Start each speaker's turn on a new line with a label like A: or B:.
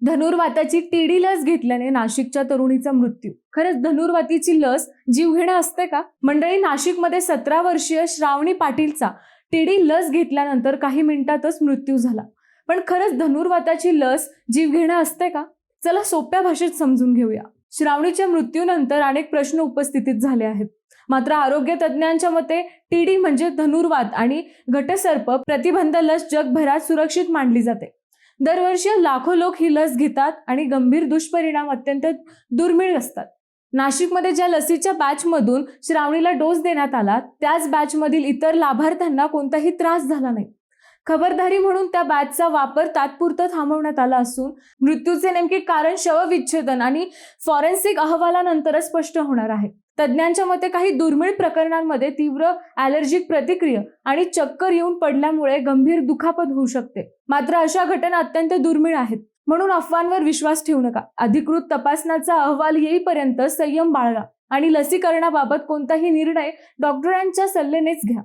A: धनुर्वाताची TD लस घेतल्याने नाशिकच्या तरुणीचा मृत्यू. खरंच धनुर्वातीची लस जीवघेणा असते का? मंडळी, नाशिकमध्ये 17 वर्षीय श्रावणी पाटीलचा टीडी लस घेतल्यानंतर काही मिनिटातच मृत्यू झाला. पण खरंच धनुर्वाताची लस जीवघेणा असते का? चला सोप्या भाषेत समजून घेऊया. श्रावणीच्या मृत्यूनंतर अनेक प्रश्न उपस्थित झाले आहेत. मात्र आरोग्य तज्ज्ञांच्या मते टीडी म्हणजे धनुर्वात आणि घटसर्प प्रतिबंध लस जगभरात सुरक्षित मानली जाते. दरवर्षी लाखो लोक ही लस घेतात आणि गंभीर दुष्परिणाम अत्यंत दुर्मिळ असतात. नाशिकमध्ये ज्या लसीच्या बॅचमधून श्रावणीला डोस देण्यात आला, त्याच बॅचमधील इतर लाभार्थ्यांना कोणताही त्रास झाला नाही. खबरदारी म्हणून त्या बॅचचा वापर तात्पुरता थांबवण्यात आला असून मृत्यूचे नेमके कारण शवविच्छेदन आणि फॉरेन्सिक अहवालानंतरच स्पष्ट होणार आहे. तज्ज्ञांच्या मते काही दुर्मिळ प्रकरणांमध्ये तीव्र ॲलर्जिक प्रतिक्रिया आणि चक्कर येऊन पडल्यामुळे गंभीर दुखापत होऊ शकते. मात्र अशा घटना अत्यंत दुर्मिळ आहेत, म्हणून अफवांवर विश्वास ठेवू नका. अधिकृत तपासण्याचा अहवाल येईपर्यंत संयम बाळगा आणि लसीकरणाबाबत कोणताही निर्णय डॉक्टरांच्या सल्ल्यानेच घ्या.